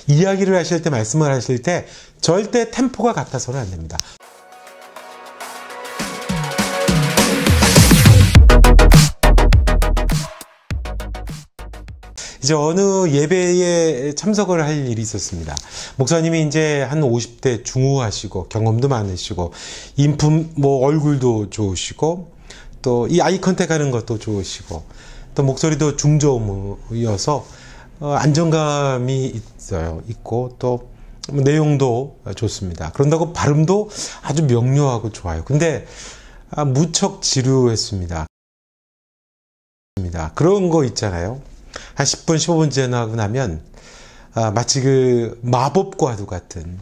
이야기를 하실 때, 말씀을 하실 때 절대 템포가 같아서는 안 됩니다. 이제 어느 예배에 참석을 할 일이 있었습니다. 목사님이 이제 한 50대 중후하시고 경험도 많으시고 인품 얼굴도 좋으시고 또 이 아이 컨택 하는 것도 좋으시고 또 목소리도 중저음이어서 안정감이 있고 또 내용도 좋습니다. 그런다고 발음도 아주 명료하고 좋아요. 근데 무척 지루했습니다. 그런 거 있잖아요. 한 10분, 15분 지나고 나면 마치 그 마법과도 같은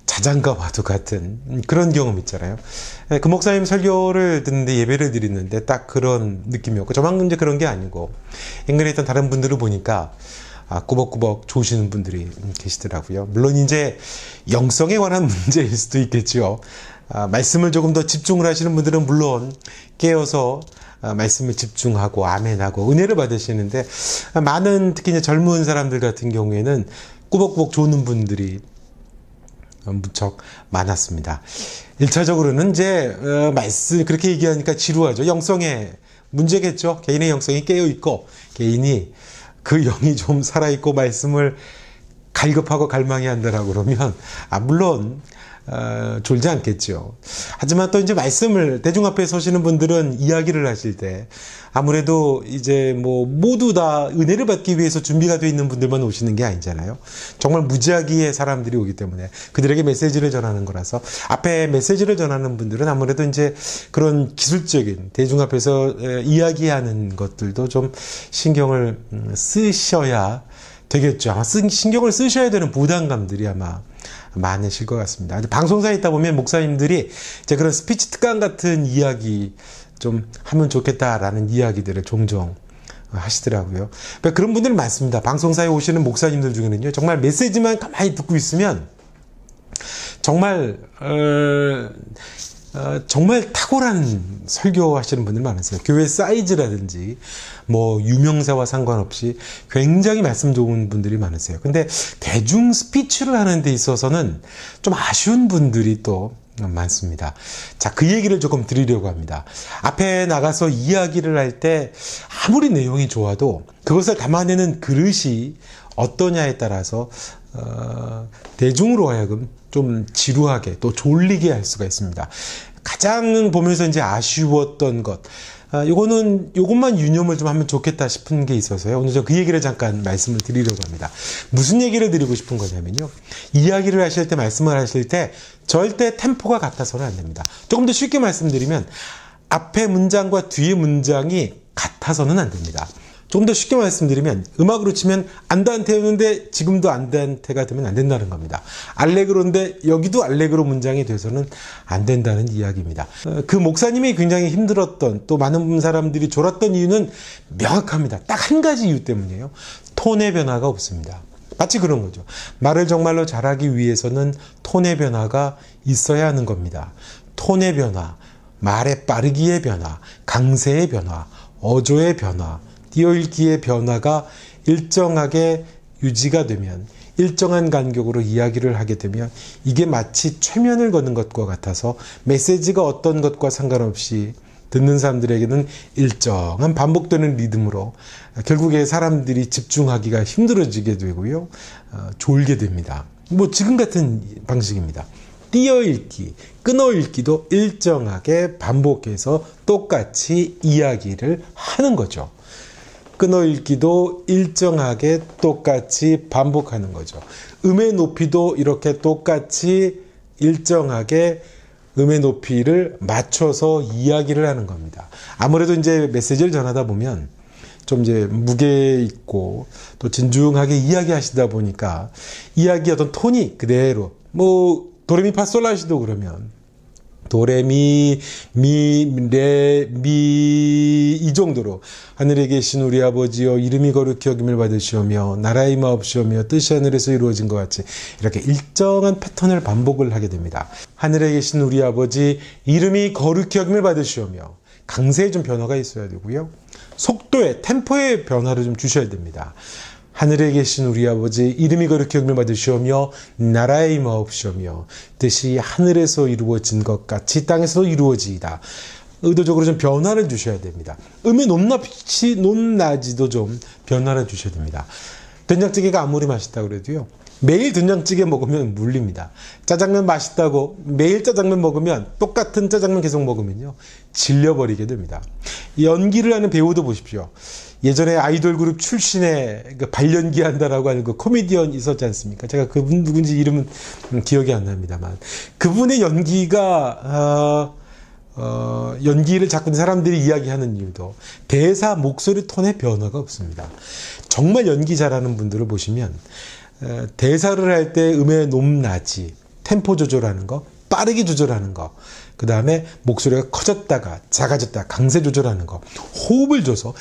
자장가와도 같은 그런 경험 있잖아요. 그 목사님 설교를 듣는데 예배를 드리는데 딱 그런 느낌이었고 저만 이제 그런 게 아니고 인근에 있던 다른 분들을 보니까 꾸벅꾸벅 좋으시는 분들이 계시더라고요. 물론 이제 영성에 관한 문제일 수도 있겠죠. 말씀을 조금 더 집중을 하시는 분들은 물론 깨어서 말씀을 집중하고 아멘하고 은혜를 받으시는데 많은 특히 이제 젊은 사람들 같은 경우에는 꾸벅꾸벅 좋는 분들이 무척 많았습니다. 1차적으로는 이제 말씀 그렇게 얘기하니까 지루하죠. 영성의 문제겠죠. 개인의 영성이 깨어있고 개인이 그 영이 좀 살아있고 말씀을 갈급하고 갈망해 한다라고 그러면 물론 졸지 않겠죠. 하지만 또 이제 말씀을 대중 앞에 서시는 분들은 이야기를 하실 때 아무래도 이제 모두 다 은혜를 받기 위해서 준비가 되어 있는 분들만 오시는 게 아니잖아요. 정말 무지하기의 사람들이 오기 때문에 그들에게 메시지를 전하는 거라서 앞에 메시지를 전하는 분들은 아무래도 이제 그런 기술적인 대중 앞에서 이야기하는 것들도 좀 신경을 쓰셔야 되겠죠. 아마 신경을 쓰셔야 되는 부담감들이 아마 많으실 것 같습니다. 방송사에 있다 보면 목사님들이 이제 그런 스피치 특강 같은 이야기 좀 하면 좋겠다라는 이야기들을 종종 하시더라고요. 그런 분들 많습니다. 방송사에 오시는 목사님들 중에는요, 정말 메시지만 가만히 듣고 있으면 정말 정말 탁월한 설교하시는 분들 많으세요. 교회 사이즈라든지 유명세와 상관없이 굉장히 말씀 좋은 분들이 많으세요. 근데 대중 스피치를 하는 데 있어서는 좀 아쉬운 분들이 또 많습니다. 자, 그 얘기를 조금 드리려고 합니다. 앞에 나가서 이야기를 할 때 아무리 내용이 좋아도 그것을 담아내는 그릇이 어떠냐에 따라서 대중으로 하여금 좀 지루하게 또 졸리게 할 수가 있습니다. 가장 보면서 이제 아쉬웠던 것, 요것만 유념을 좀 하면 좋겠다 싶은 게 있어서요. 오늘 저 그 얘기를 잠깐 말씀을 드리려고 합니다. 무슨 얘기를 드리고 싶은 거냐면요. 이야기를 하실 때, 말씀을 하실 때 절대 템포가 같아서는 안 됩니다. 조금 더 쉽게 말씀드리면 앞에 문장과 뒤에 문장이 같아서는 안 됩니다. 조금 더 쉽게 말씀드리면 음악으로 치면 안다한테였는데 지금도 안다한테가 되면 안 된다는 겁니다. 알레그로인데 여기도 알레그로 문장이 돼서는 안 된다는 이야기입니다. 그 목사님이 굉장히 힘들었던 또 많은 사람들이 졸았던 이유는 명확합니다. 딱 한 가지 이유 때문이에요. 톤의 변화가 없습니다. 마치 그런 거죠. 말을 정말로 잘하기 위해서는 톤의 변화가 있어야 하는 겁니다. 톤의 변화, 말의 빠르기의 변화, 강세의 변화, 어조의 변화, 띄어읽기의 변화가 일정하게 유지가 되면 일정한 간격으로 이야기를 하게 되면 이게 마치 최면을 거는 것과 같아서 메시지가 어떤 것과 상관없이 듣는 사람들에게는 일정한 반복되는 리듬으로 결국에 사람들이 집중하기가 힘들어지게 되고요. 졸게 됩니다. 지금 같은 방식입니다. 띄어읽기, 끊어읽기도 일정하게 반복해서 똑같이 이야기를 하는 거죠. 끊어읽기도 일정하게 똑같이 반복하는 거죠. 음의 높이도 이렇게 똑같이 일정하게 음의 높이를 맞춰서 이야기를 하는 겁니다. 아무래도 이제 메시지를 전하다 보면 좀 이제 무게 있고 또 진중하게 이야기하시다 보니까 이야기 어떤 톤이 그대로 도레미파솔라시도 그러면 도레미 미 레 미 이 정도로 하늘에 계신 우리 아버지여 이름이 거룩히 여김을 받으시오며 나라의 마옵시오며 뜻이 하늘에서 이루어진 것 같이 이렇게 일정한 패턴을 반복을 하게 됩니다. 하늘에 계신 우리 아버지 이름이 거룩히 여김을 받으시오며 강세에 좀 변화가 있어야 되고요. 속도의 템포의 변화를 좀 주셔야 됩니다. 하늘에 계신 우리 아버지 이름이 거룩히 여김을 받으시오며 나라의 임하옵시오며 뜻이 하늘에서 이루어진 것 같이 땅에서도 이루어지이다. 의도적으로 좀 변화를 주셔야 됩니다. 음의 높낮이도 좀 변화를 주셔야 됩니다. 된장찌개가 아무리 맛있다고 그래도요, 매일 된장찌개 먹으면 물립니다. 짜장면 맛있다고 매일 짜장면 먹으면, 똑같은 짜장면 계속 먹으면요 질려버리게 됩니다. 연기를 하는 배우도 보십시오. 예전에 아이돌 그룹 출신의 그 발연기 한다라고 하는 그 코미디언 있었지 않습니까? 제가 그분 누군지 이름은 기억이 안 납니다만, 그분의 연기가 연기를 자꾸 사람들이 이야기하는 이유도 대사, 목소리 톤의 변화가 없습니다. 정말 연기 잘하는 분들을 보시면 대사를 할 때 음의 높낮이, 템포 조절하는 거, 빠르게 조절하는 거, 그 다음에 목소리가 커졌다가 작아졌다가 강세 조절하는 거, 호흡을 줘서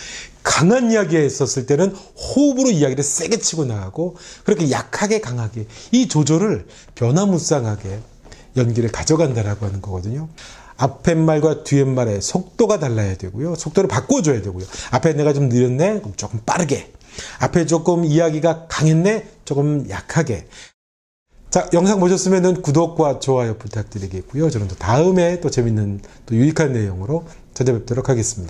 강한 이야기 했었을 때는 호흡으로 이야기를 세게 치고 나가고, 그렇게 약하게 강하게 이 조절을 변화무쌍하게 연기를 가져간다라고 하는 거거든요. 앞에 말과 뒤에 말의 속도가 달라야 되고요. 속도를 바꿔줘야 되고요. 앞에 내가 좀 느렸네? 그럼 조금 빠르게. 앞에 조금 이야기가 강했네? 조금 약하게. 자, 영상 보셨으면 구독과 좋아요 부탁드리겠고요. 저는 또 다음에 또 재밌는 또 유익한 내용으로 찾아뵙도록 하겠습니다.